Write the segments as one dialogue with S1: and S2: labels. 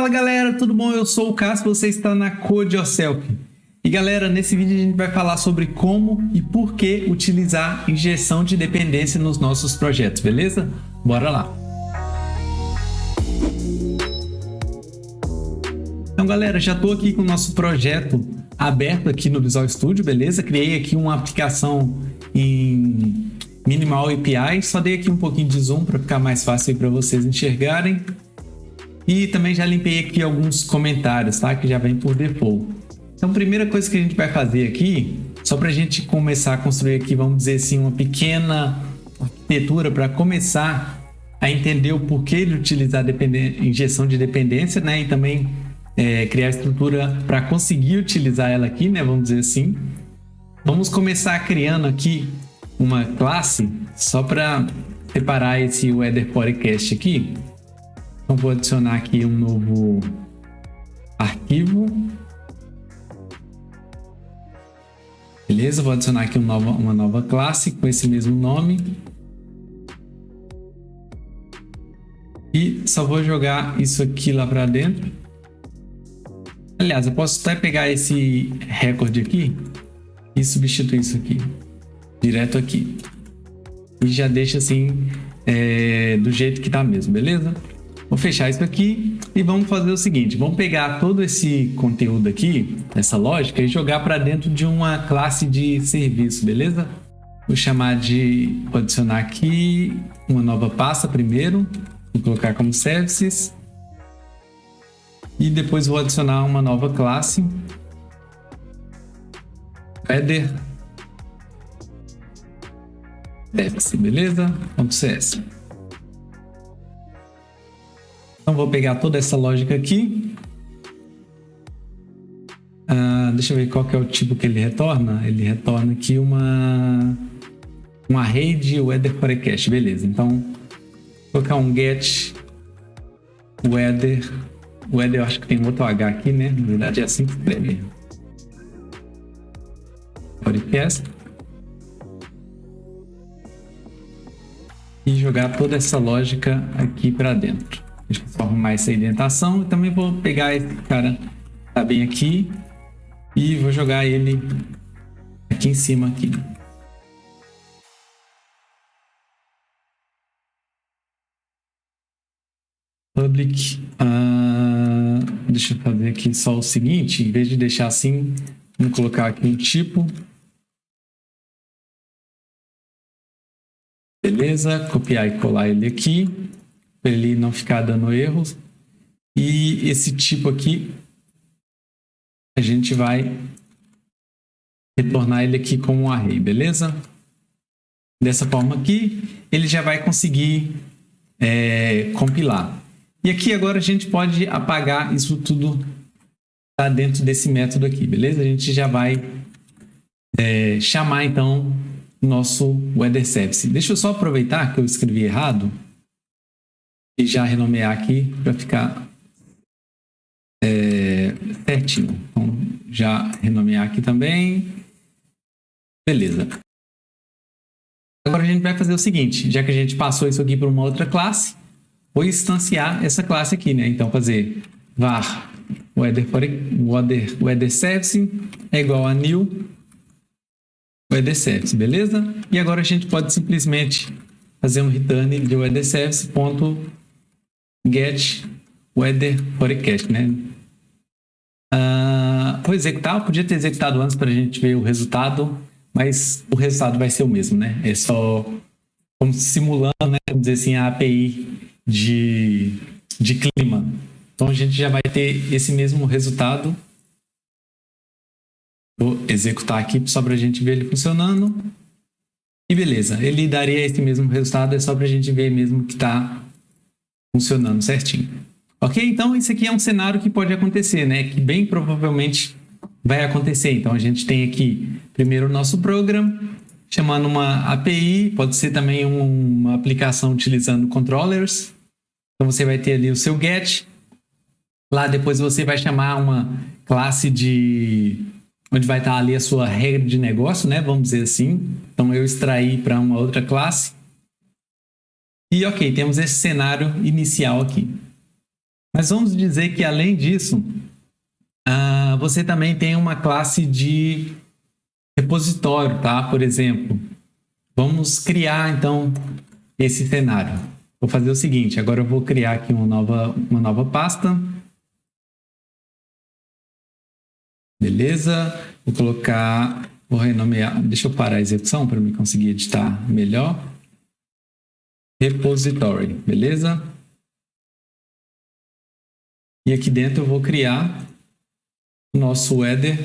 S1: Fala galera, tudo bom? Eu sou o Cássio, você está na Code Yourself. E galera, nesse vídeo a gente vai falar sobre como e por que utilizar injeção de dependência nos nossos projetos, beleza? Bora lá! Então galera, já estou aqui com o nosso projeto aberto aqui no Visual Studio, beleza? Criei aqui uma aplicação em Minimal API, só dei aqui um pouquinho de zoom para ficar mais fácil para vocês enxergarem. E também já limpei aqui alguns comentários, tá? Que já vem por default. Então, a primeira coisa que a gente vai fazer aqui, só para a gente começar a construir aqui, vamos dizer assim, uma pequena arquitetura para começar a entender o porquê de utilizar injeção de dependência, né? E também criar estrutura para conseguir utilizar ela aqui, né? Vamos dizer assim. Vamos começar criando aqui uma classe só para separar esse Weather Forecast aqui. Então, vou adicionar aqui um novo arquivo. Beleza, vou adicionar aqui uma nova classe com esse mesmo nome. E só vou jogar isso aqui lá para dentro. Aliás, eu posso até pegar esse recorde aqui e substituir isso aqui, direto aqui. E já deixa assim, do jeito que tá mesmo, beleza? Vou fechar isso aqui e vamos fazer o seguinte, vamos pegar todo esse conteúdo aqui, essa lógica, e jogar para dentro de uma classe de serviço, beleza? Vou adicionar aqui uma nova pasta primeiro, vou colocar como services, e depois vou adicionar uma nova classe, Weather Service, beleza? .cs. Então, vou pegar toda essa lógica aqui. Deixa eu ver qual que é o tipo que ele retorna. Ele retorna aqui um array de Weather Forecast. Beleza, então, vou colocar um get Weather. Weather, eu acho que tem outro H aqui, né? Na verdade, é assim que escreve. Forecast. E jogar toda essa lógica aqui para dentro. Deixa eu só arrumar essa indentação e também vou pegar esse cara que tá bem aqui e vou jogar ele aqui em cima aqui. Public. Deixa eu fazer aqui só o seguinte, em vez de deixar assim, vamos colocar aqui um tipo. Beleza, copiar e colar ele aqui, para ele não ficar dando erros. E esse tipo aqui, a gente vai retornar ele aqui como um array, beleza? Dessa forma aqui, ele já vai conseguir compilar. E aqui agora a gente pode apagar isso tudo que está dentro desse método aqui, beleza? A gente já vai chamar então nosso Weather Service. Deixa eu só aproveitar que eu escrevi errado e já renomear aqui para ficar certinho. Então, já renomear aqui também. Beleza. Agora a gente vai fazer o seguinte, já que a gente passou isso aqui para uma outra classe, vou instanciar essa classe aqui, né? Então, fazer var Weather Service é igual a new Weather Service, beleza? E agora a gente pode simplesmente fazer um return de Weather Service .get Weather Forecast, né? Vou executar, eu podia ter executado antes para a gente ver o resultado, mas o resultado vai ser o mesmo, né? É só como simulando, né? Vamos dizer assim, a API de clima. Então a gente já vai ter esse mesmo resultado. Vou executar aqui só para a gente ver ele funcionando. E beleza, ele daria esse mesmo resultado, é só para a gente ver mesmo que está funcionando certinho. Ok? Então, isso aqui é um cenário que pode acontecer, né? Que bem provavelmente vai acontecer. Então, a gente tem aqui primeiro o nosso program, chamando uma API, pode ser também uma aplicação utilizando controllers. Então, você vai ter ali o seu get. Lá depois você vai chamar uma classe onde vai estar ali a sua regra de negócio, né? Vamos dizer assim. Então, eu extraí para uma outra classe. E ok, temos esse cenário inicial aqui. Mas vamos dizer que, além disso, você também tem uma classe de repositório, tá? Por exemplo, vamos criar, então, esse cenário. Vou fazer o seguinte, agora eu vou criar aqui uma nova pasta. Beleza? Vou renomear, deixa eu parar a execução para me conseguir editar melhor. Repository, beleza? E aqui dentro eu vou criar o nosso header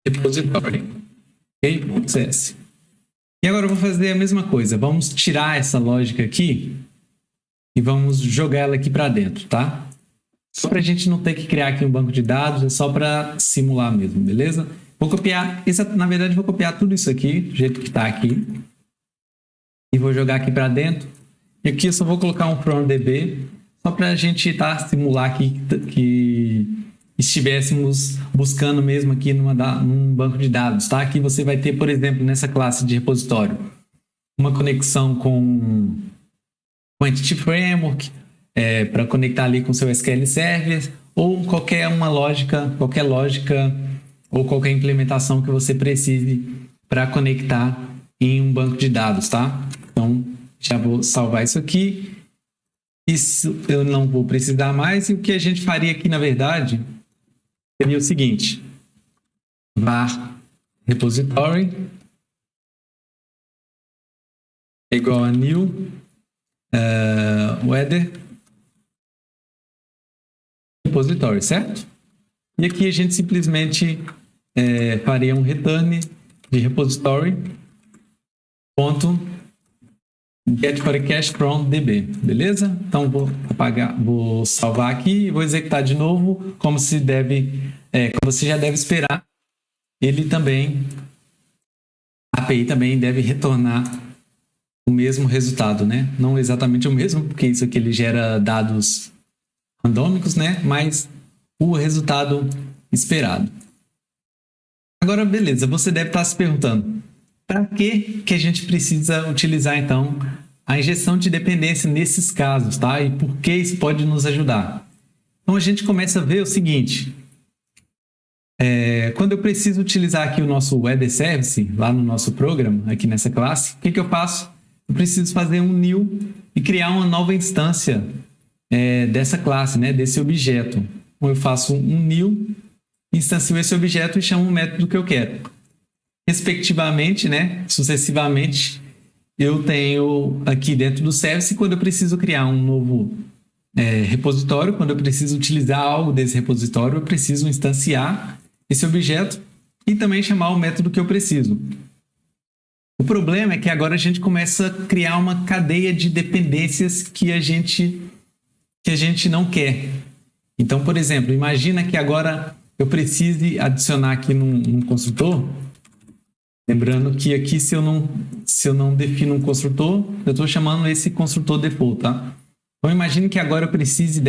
S1: repository, ok? CS. E agora eu vou fazer a mesma coisa. Vamos tirar essa lógica aqui e vamos jogar ela aqui para dentro, tá? Só para a gente não ter que criar aqui um banco de dados, é só para simular mesmo, beleza? Vou copiar, na verdade vou copiar tudo isso aqui, do jeito que está aqui. E vou jogar aqui para dentro. E aqui eu só vou colocar um from DB, só para a gente simular aqui que estivéssemos buscando mesmo aqui num banco de dados, tá? Aqui você vai ter, por exemplo, nessa classe de repositório, uma conexão com Entity Framework, para conectar ali com seu SQL Server, ou qualquer lógica ou qualquer implementação que você precise para conectar em um banco de dados, tá? Então, já vou salvar isso aqui. Isso eu não vou precisar mais. E o que a gente faria aqui, na verdade, seria o seguinte. Var repository igual a new header repository, certo? E aqui a gente simplesmente faria um return de repository ponto get forecast from db, beleza? Então vou salvar aqui e vou executar de novo, como você já deve esperar. A API também deve retornar o mesmo resultado, né? Não exatamente o mesmo, porque isso aqui ele gera dados randômicos, né? Mas o resultado esperado. Agora, beleza, você deve estar se perguntando, para que a gente precisa utilizar, então, a injeção de dependência nesses casos, tá? E por que isso pode nos ajudar? Então, a gente começa a ver o seguinte. Quando eu preciso utilizar aqui o nosso web service, lá no nosso programa, aqui nessa classe, o que eu faço? Eu preciso fazer um new e criar uma nova instância dessa classe, né? Desse objeto. Então, eu faço um new, instancio esse objeto e chamo o método que eu quero. Respectivamente, né, sucessivamente, eu tenho aqui dentro do service, quando eu preciso criar um novo repositório, quando eu preciso utilizar algo desse repositório, eu preciso instanciar esse objeto e também chamar o método que eu preciso. O problema é que agora a gente começa a criar uma cadeia de dependências que a gente não quer. Então, por exemplo, imagina que agora eu precise adicionar aqui num construtor. Lembrando que aqui, se eu não defino um construtor, eu estou chamando esse construtor default, tá? Então, imagine que agora eu precise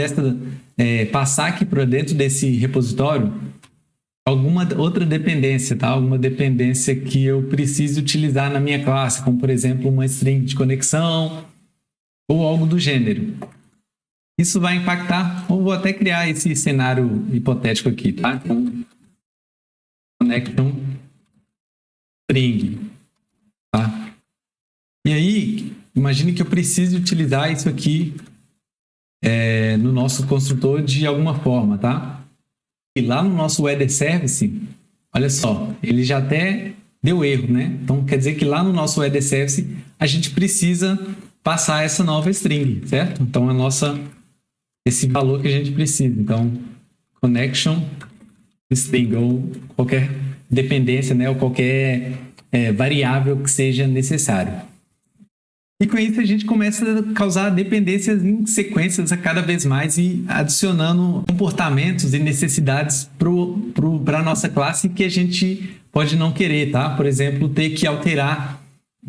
S1: passar aqui para dentro desse repositório alguma outra dependência, tá? Alguma dependência que eu precise utilizar na minha classe, como, por exemplo, uma string de conexão ou algo do gênero. Isso vai impactar, ou vou até criar esse cenário hipotético aqui, tá? Então, connection string, tá? E aí, imagine que eu precise utilizar isso aqui no nosso construtor de alguma forma, tá? E lá no nosso header service, olha só, ele já até deu erro, né? Então, quer dizer que lá no nosso header service, a gente precisa passar essa nova string, certo? Então, esse valor que a gente precisa. Então, connection string, ou qualquer dependência, né? Ou qualquer variável que seja necessário. E com isso a gente começa a causar dependências em sequências a cada vez mais e adicionando comportamentos e necessidades para a nossa classe que a gente pode não querer, tá? Por exemplo, ter que alterar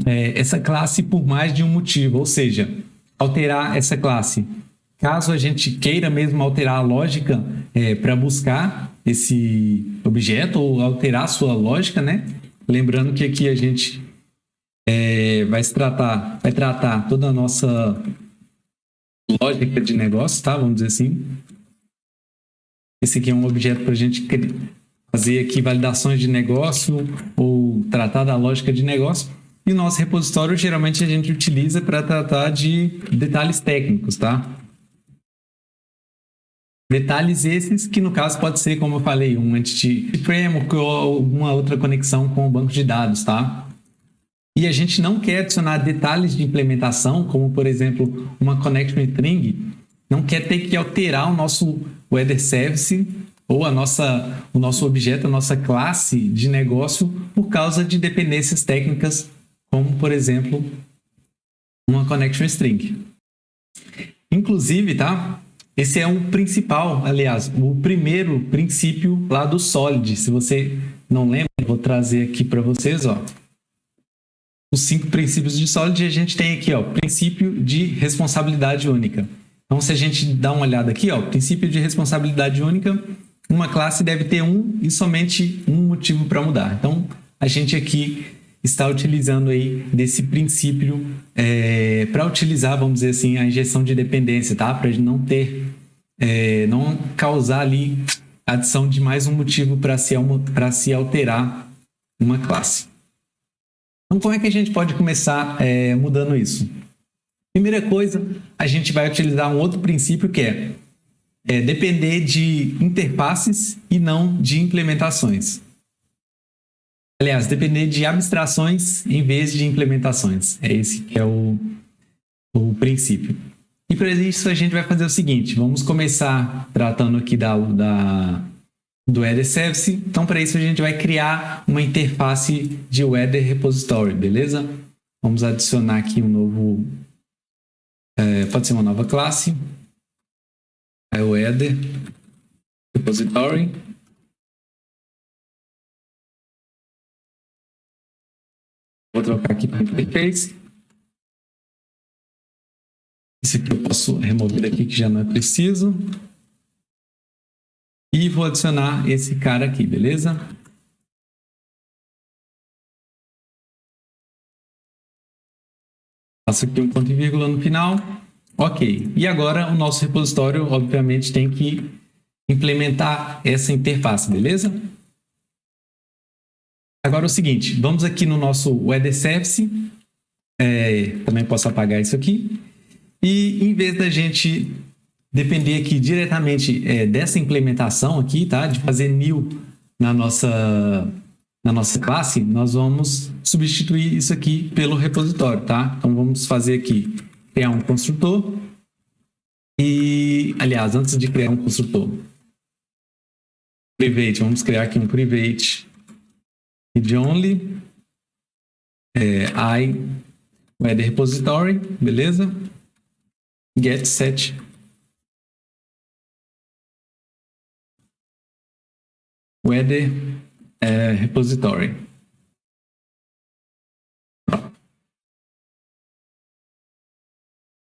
S1: essa classe por mais de um motivo, ou seja, alterar essa classe. Caso a gente queira mesmo alterar a lógica para buscar esse objeto ou alterar a sua lógica, né? Lembrando que aqui a gente vai tratar toda a nossa lógica de negócio, tá? Vamos dizer assim. Esse aqui é um objeto para a gente fazer aqui validações de negócio ou tratar da lógica de negócio. E o nosso repositório, geralmente, a gente utiliza para tratar de detalhes técnicos, tá? Detalhes esses que, no caso, pode ser, como eu falei, um Entity Framework ou alguma outra conexão com o banco de dados, tá? E a gente não quer adicionar detalhes de implementação, como, por exemplo, uma Connection String, não quer ter que alterar o nosso Weather Service ou o nosso objeto, a nossa classe de negócio por causa de dependências técnicas, como, por exemplo, uma Connection String. Inclusive, tá? Esse é um principal, aliás, o primeiro princípio lá do Solid. Se você não lembra, vou trazer aqui para vocês, ó. Os 5 princípios de Solid, a gente tem aqui, ó, princípio de responsabilidade única. Então, se a gente dá uma olhada aqui, ó, princípio de responsabilidade única, uma classe deve ter um e somente um motivo para mudar. Então, a gente aqui está utilizando aí desse princípio para utilizar, vamos dizer assim, a injeção de dependência, tá? Para não ter, não causar ali adição de mais um motivo para se alterar uma classe. Então, como é que a gente pode começar mudando isso? Primeira coisa, a gente vai utilizar um outro princípio que é depender de interfaces e não de implementações. Aliás, depender de abstrações em vez de implementações. É esse que é o princípio. E para isso a gente vai fazer o seguinte, vamos começar tratando aqui do Weather Service. Então, para isso a gente vai criar uma interface de Weather Repository, beleza? Vamos adicionar aqui um novo... pode ser uma nova classe. Weather Repository. Vou trocar aqui para interface. Esse aqui eu posso remover aqui que já não é preciso. E vou adicionar esse cara aqui, beleza? Faço aqui um ponto e vírgula no final. Ok. E agora o nosso repositório, obviamente, tem que implementar essa interface, beleza? Agora é o seguinte, vamos aqui no nosso Weather Service. Também posso apagar isso aqui. E em vez da gente depender aqui diretamente dessa implementação aqui, tá? De fazer new na nossa classe, nós vamos substituir isso aqui pelo repositório, tá? Então vamos fazer aqui, criar um construtor. E, aliás, antes de criar um construtor, private, vamos criar aqui um private read only I weather repository, beleza? Get set weather repository.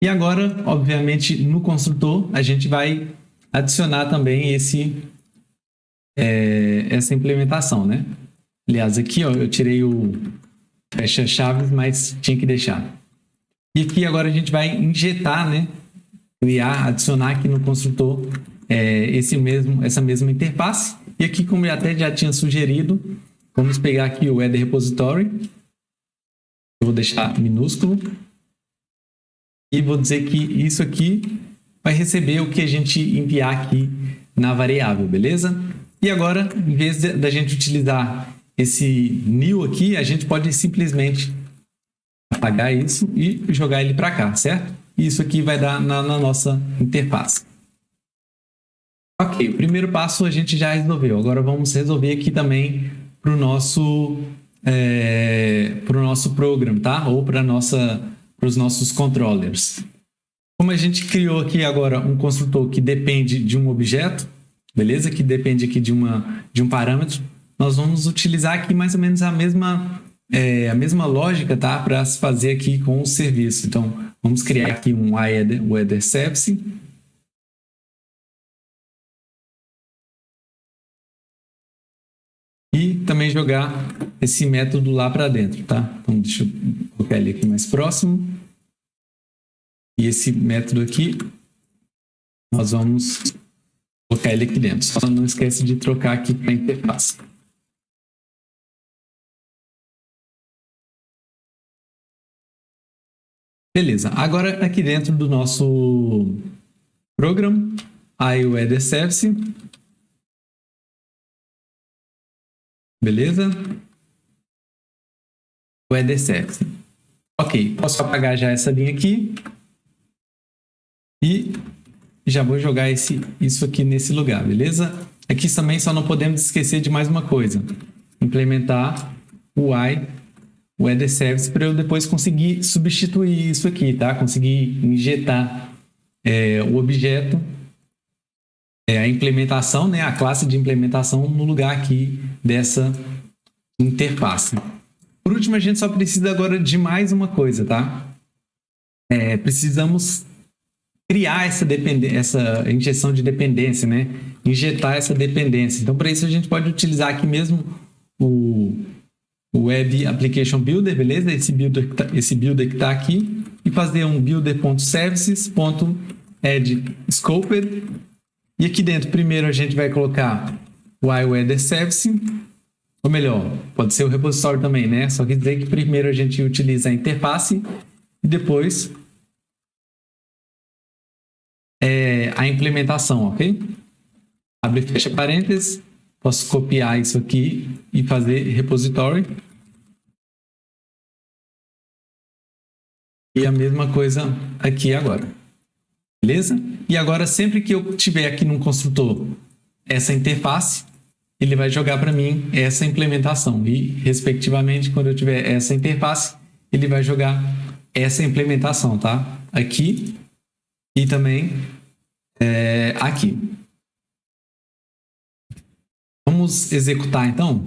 S1: E agora, obviamente, no construtor, a gente vai adicionar também essa implementação, né? Aliás, aqui ó, eu tirei o fecha-chaves, mas tinha que deixar. E aqui agora a gente vai injetar, né? Criar, adicionar aqui no construtor essa mesma interface. E aqui, como eu até já tinha sugerido, vamos pegar aqui o Weather Repository. Eu vou deixar minúsculo. E vou dizer que isso aqui vai receber o que a gente enviar aqui na variável, beleza? E agora, em vez da gente utilizar esse new aqui, a gente pode simplesmente apagar isso e jogar ele para cá, certo? E isso aqui vai dar na nossa interface. Ok, o primeiro passo a gente já resolveu. Agora vamos resolver aqui também para o nosso program, tá? Ou para os nossos controllers. Como a gente criou aqui agora um construtor que depende de um objeto, beleza? Que depende aqui de um parâmetro, nós vamos utilizar aqui mais ou menos a mesma lógica, tá? Para se fazer aqui com o serviço. Então, vamos criar aqui um Weather Service. E também jogar esse método lá para dentro, tá? Então, deixa eu colocar ele aqui mais próximo. E esse método aqui, nós vamos colocar ele aqui dentro. Só não esquece de trocar aqui para a interface. Beleza, agora aqui dentro do nosso programa, aí o Header Service. Beleza? O Header Service. Ok, posso apagar já essa linha aqui. E já vou jogar isso aqui nesse lugar, beleza? Aqui também só não podemos esquecer de mais uma coisa. Implementar o Header Service para eu depois conseguir substituir isso aqui, tá? Conseguir injetar o objeto, a implementação, né? A classe de implementação no lugar aqui dessa interface. Por último, a gente só precisa agora de mais uma coisa, tá? Precisamos criar essa injeção de dependência, né? Injetar essa dependência. Então, para isso, a gente pode utilizar aqui mesmo o Web Application Builder, beleza? Esse builder que está aqui, e fazer um builder.services.add_scoped. E aqui dentro, primeiro, a gente vai colocar o iWeather Service, ou melhor, pode ser o repositório também, né? Só que dizer que primeiro a gente utiliza a interface e depois a implementação, ok? Abre e fecha parênteses. Posso copiar isso aqui e fazer repository. E a mesma coisa aqui agora. Beleza? E agora, sempre que eu tiver aqui no construtor essa interface, ele vai jogar para mim essa implementação. E, respectivamente, quando eu tiver essa interface, ele vai jogar essa implementação, tá? Aqui e também aqui. Vamos executar, então.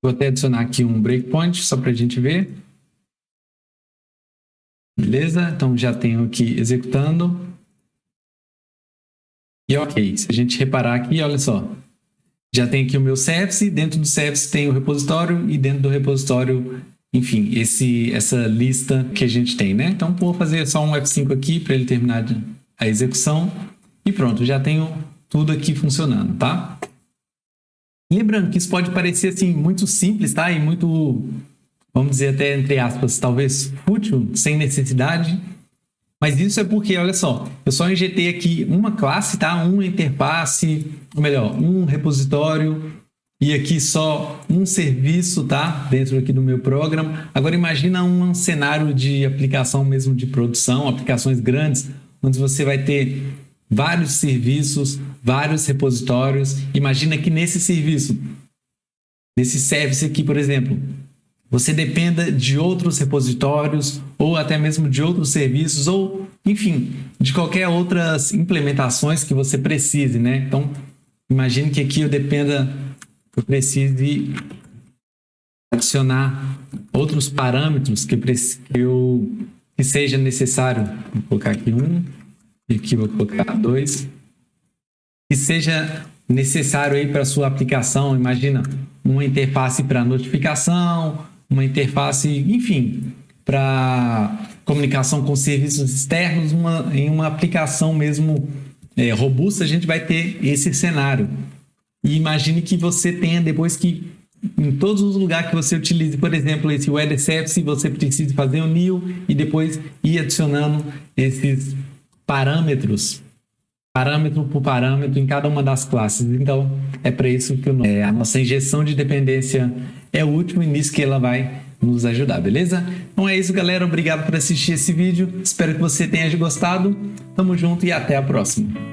S1: Vou até adicionar aqui um breakpoint, só para a gente ver. Beleza? Então, já tenho aqui executando. E ok, se a gente reparar aqui, olha só. Já tem aqui o meu service, dentro do service tem o repositório e dentro do repositório, enfim, essa lista que a gente tem, né? Então, vou fazer só um F5 aqui para ele terminar a execução. E pronto, já tenho tudo aqui funcionando, tá? Lembrando que isso pode parecer assim muito simples, tá? E muito, vamos dizer até entre aspas, talvez fútil, sem necessidade. Mas isso é porque, olha só, eu só injetei aqui uma classe, tá? Uma interface, ou melhor, um repositório e aqui só um serviço, tá? Dentro aqui do meu programa. Agora imagina um cenário de aplicação mesmo de produção, aplicações grandes, onde você vai ter vários serviços, vários repositórios. Imagina que nesse serviço, nesse service aqui, por exemplo, você dependa de outros repositórios ou até mesmo de outros serviços ou, enfim, de qualquer outras implementações que você precise, né? Então, imagine que aqui eu precise adicionar outros parâmetros que seja necessário. Vou colocar aqui um. E aqui vou colocar 2. Que seja necessário aí para a sua aplicação. Imagina uma interface para notificação, uma interface, enfim, para comunicação com serviços externos. Em uma aplicação mesmo robusta, a gente vai ter esse cenário. E imagine que você tenha depois que, em todos os lugares que você utilize, por exemplo, esse Header Service, você precisa fazer o new e depois ir adicionando esses parâmetro por parâmetro em cada uma das classes. Então, é para isso que a nossa injeção de dependência é útil e nisso que ela vai nos ajudar, beleza? Então é isso, galera. Obrigado por assistir esse vídeo. Espero que você tenha gostado. Tamo junto e até a próxima.